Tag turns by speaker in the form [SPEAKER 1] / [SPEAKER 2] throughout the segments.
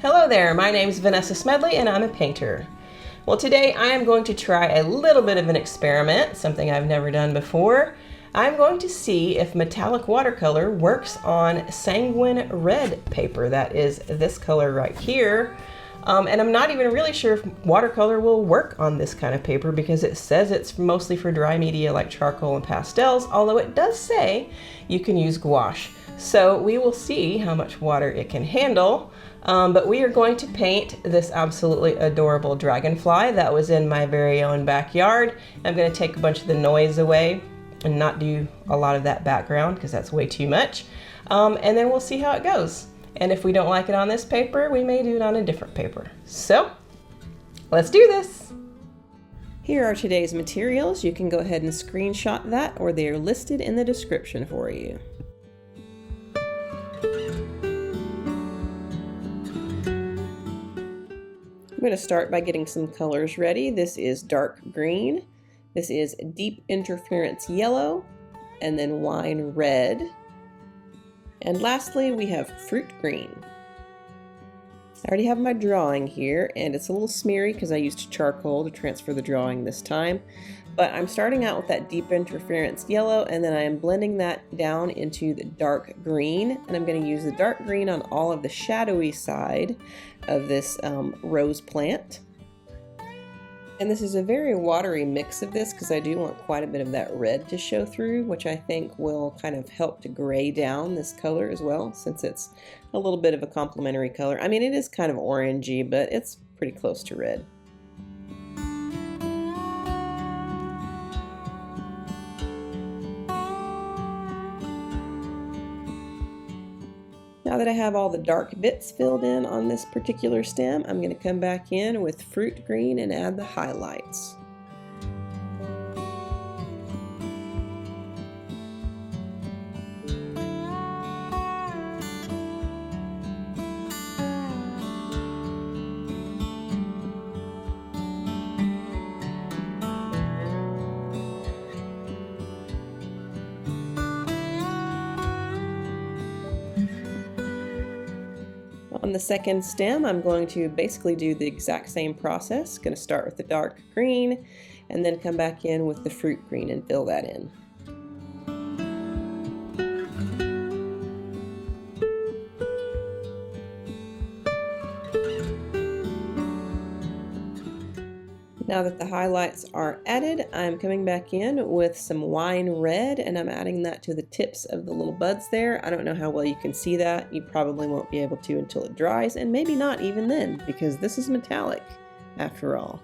[SPEAKER 1] Hello there, my name is Vanessa Smedley and I'm a painter. Well, today I am going to try a little bit of an experiment, something I've never done before. I'm going to see if metallic watercolor works on sanguine red paper, that is this color right here. And I'm not even really sure if watercolor will work on this kind of paper because it says it's mostly for dry media like charcoal and pastels, although it does say you can use gouache. So we will see how much water it can handle. But we are going to paint this absolutely adorable dragonfly that was in my very own backyard. I'm going to take a bunch of the noise away and not do a lot of that background because that's way too much. And then we'll see how it goes. And if we don't like it on this paper, we may do it on a different paper. So let's do this. Here are today's materials. You can go ahead and screenshot that, or they are listed in the description for you. I'm going to start by getting some colors ready. This is dark green, this is deep interference yellow, and then wine red. And lastly, we have fruit green. I already have my drawing here, and it's a little smeary because I used charcoal to transfer the drawing this time. But I'm starting out with that deep interference yellow, and then I am blending that down into the dark green. And I'm going to use the dark green on all of the shadowy side of this rose plant. And this is a very watery mix of this because I do want quite a bit of that red to show through, which I think will kind of help to gray down this color as well, since it's a little bit of a complementary color. I mean, it is kind of orangey, but it's pretty close to red. Now that I have all the dark bits filled in on this particular stem, I'm going to come back in with fruit green and add the highlights. On the second stem, I'm going to basically do the exact same process. Going to start with the dark green and then come back in with the fruit green and fill that in. Now that the highlights are added, I'm coming back in with some wine red and I'm adding that to the tips of the little buds there. I don't know how well you can see that. You probably won't be able to until it dries, and maybe not even then, because this is metallic after all.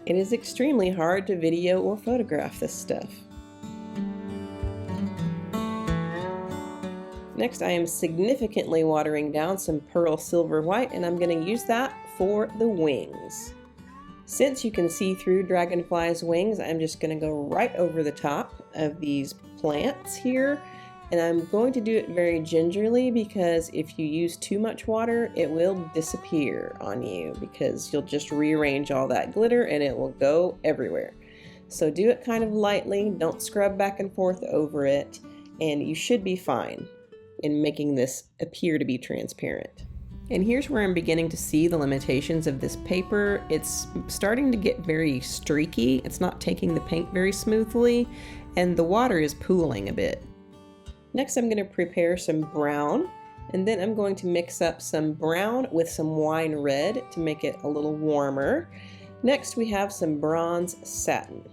[SPEAKER 1] It is extremely hard to video or photograph this stuff. Next, I am significantly watering down some pearl silver white, and I'm going to use that for the wings. Since you can see through Dragonfly's wings, I'm just going to go right over the top of these plants here. And I'm going to do it very gingerly because if you use too much water, it will disappear on you because you'll just rearrange all that glitter and it will go everywhere. So do it kind of lightly, don't scrub back and forth over it, and you should be fine in making this appear to be transparent. And here's where I'm beginning to see the limitations of this paper. It's starting to get very streaky. It's not taking the paint very smoothly, and the water is pooling a bit. Next, I'm going to prepare some brown, and then I'm going to mix up some brown with some wine red to make it a little warmer. Next, we have some bronze satin.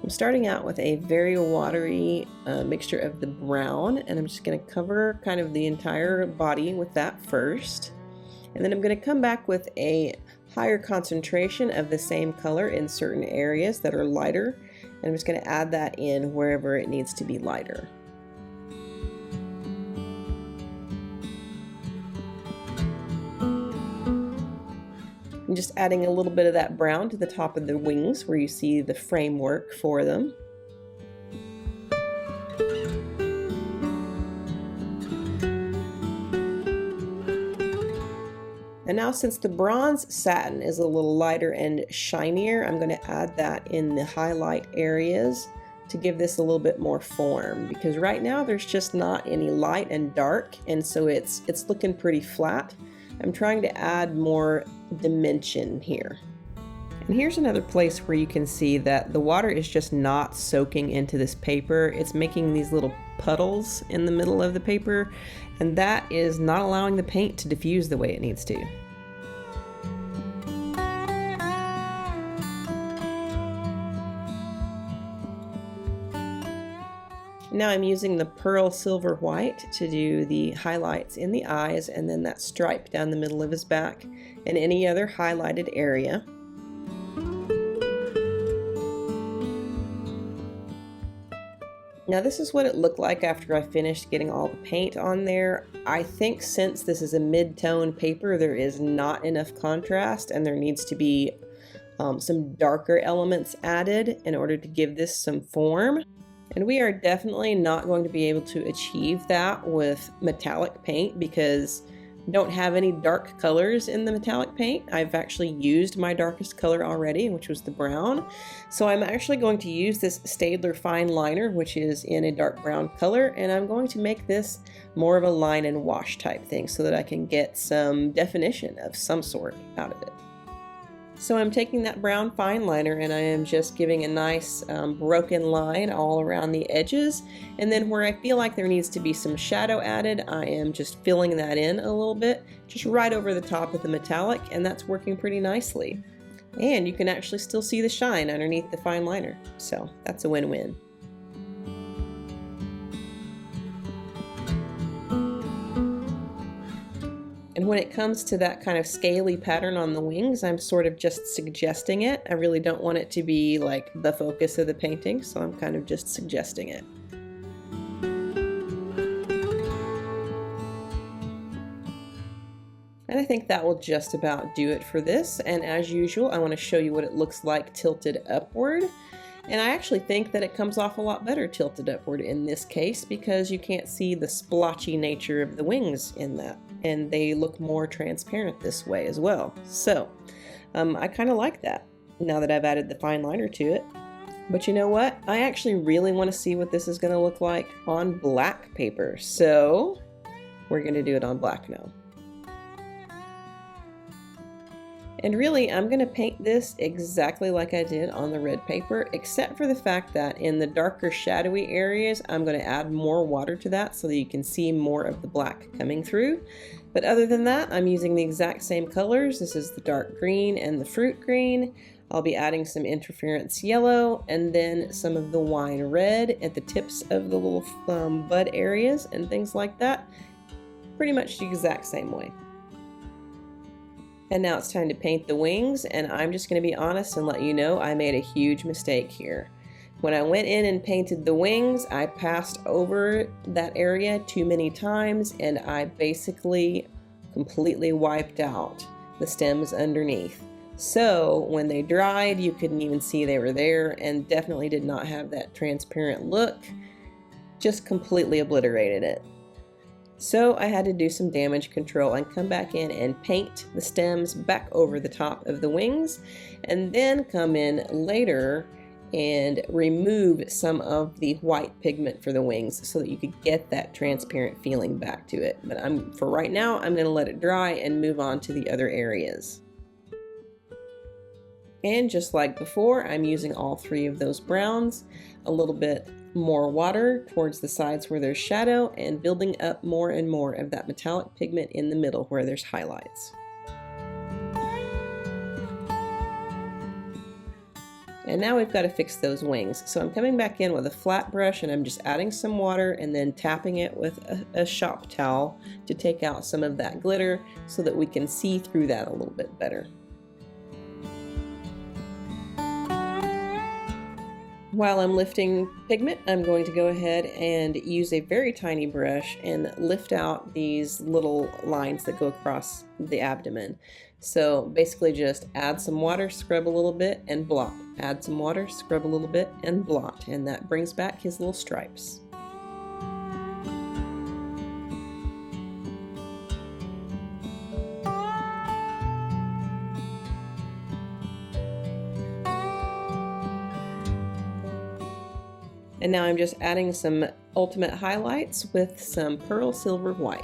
[SPEAKER 1] I'm starting out with a very watery mixture of the brown, and I'm just going to cover kind of the entire body with that first. And then I'm going to come back with a higher concentration of the same color in certain areas that are lighter. And I'm just going to add that in wherever it needs to be lighter. I'm just adding a little bit of that brown to the top of the wings where you see the framework for them. And now, since the bronze satin is a little lighter and shinier, I'm going to add that in the highlight areas to give this a little bit more form, because right now there's just not any light and dark, and so it's looking pretty flat. I'm trying to add more dimension here. And here's another place where you can see that the water is just not soaking into this paper. It's making these little puddles in the middle of the paper, and that is not allowing the paint to diffuse the way it needs to. Now I'm using the pearl silver white to do the highlights in the eyes, and then that stripe down the middle of his back and any other highlighted area. Now this is what it looked like after I finished getting all the paint on there. I think since this is a mid-tone paper, there is not enough contrast, and there needs to be some darker elements added in order to give this some form. And we are definitely not going to be able to achieve that with metallic paint, because we don't have any dark colors in the metallic paint. I've actually used my darkest color already, which was the brown. So I'm actually going to use this Staedtler fine liner, which is in a dark brown color, and I'm going to make this more of a line and wash type thing so that I can get some definition of some sort out of it. So I'm taking that brown fine liner and I am just giving a nice broken line all around the edges, and then where I feel like there needs to be some shadow added, I am just filling that in a little bit, just right over the top of the metallic, and that's working pretty nicely. And you can actually still see the shine underneath the fine liner, so that's a win-win. And when it comes to that kind of scaly pattern on the wings, I'm sort of just suggesting it. I really don't want it to be like the focus of the painting, so I'm kind of just suggesting it. And I think that will just about do it for this. And as usual, I want to show you what it looks like tilted upward. And I actually think that it comes off a lot better tilted upward in this case, because you can't see the splotchy nature of the wings in that. And they look more transparent this way as well. So I kind of like that now that I've added the fine liner to it. But you know what? I actually really want to see what this is going to look like on black paper. So we're going to do it on black now. And really, I'm going to paint this exactly like I did on the red paper, except for the fact that in the darker shadowy areas, I'm going to add more water to that so that you can see more of the black coming through. But other than that, I'm using the exact same colors. This is the dark green and the fruit green. I'll be adding some interference yellow and then some of the wine red at the tips of the little bud areas and things like that. Pretty much the exact same way. And now it's time to paint the wings, and I'm just going to be honest and let you know I made a huge mistake here. When I went in and painted the wings, I passed over that area too many times, and I basically completely wiped out the stems underneath. So when they dried, you couldn't even see they were there, and definitely did not have that transparent look. Just completely obliterated it. So I had to do some damage control and come back in and paint the stems back over the top of the wings, and then come in later and remove some of the white pigment for the wings so that you could get that transparent feeling back to it. But for right now, I'm going to let it dry and move on to the other areas. And just like before, I'm using all three of those browns, a little bit more water towards the sides where there's shadow, and building up more and more of that metallic pigment in the middle where there's highlights. And now we've got to fix those wings. So I'm coming back in with a flat brush and I'm just adding some water and then tapping it with a shop towel to take out some of that glitter so that we can see through that a little bit better. While I'm lifting pigment, I'm going to go ahead and use a very tiny brush and lift out these little lines that go across the abdomen. So basically just add some water, scrub a little bit, and blot. Add some water, scrub a little bit, and blot. And that brings back his little stripes. And now I'm just adding some ultimate highlights with some pearl silver white.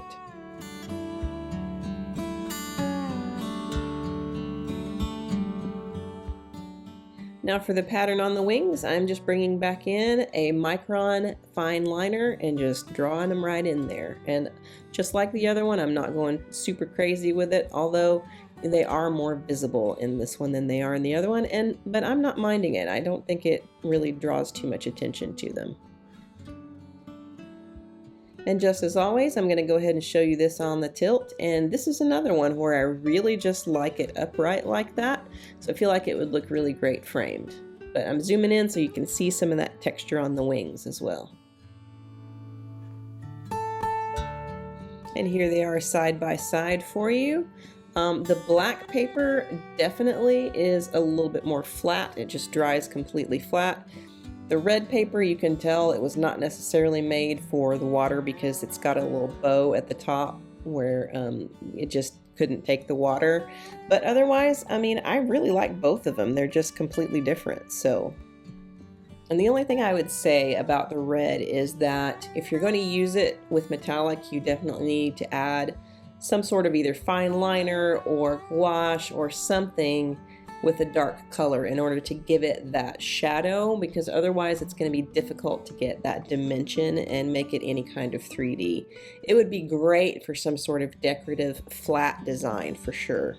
[SPEAKER 1] Now for the pattern on the wings, I'm just bringing back in a Micron fine liner and just drawing them right in there. And just like the other one, I'm not going super crazy with it, although they are more visible in this one than they are in the other one, but I'm not minding it. I don't think it really draws too much attention to them. And just as always, I'm going to go ahead and show you this on the tilt, and this is another one where I really just like it upright like that, so I feel like it would look really great framed. But I'm zooming in so you can see some of that texture on the wings as well. And here they are side by side for you. The black paper definitely is a little bit more flat. It just dries completely flat. The red paper, you can tell it was not necessarily made for the water because it's got a little bow at the top where it just couldn't take the water. But otherwise, I mean, I really like both of them. They're just completely different. And the only thing I would say about the red is that if you're going to use it with metallic, you definitely need to add some sort of either fine liner or gouache or something with a dark color in order to give it that shadow, because otherwise it's going to be difficult to get that dimension and make it any kind of 3D. It would be great for some sort of decorative flat design for sure.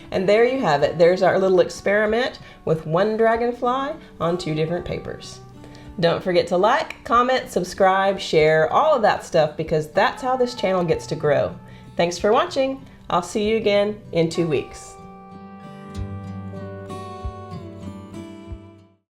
[SPEAKER 1] And there you have it. There's our little experiment with one dragonfly on 2 different papers. Don't forget to like, comment, subscribe, share, all of that stuff, because that's how this channel gets to grow. Thanks for watching. I'll see you again in 2 weeks.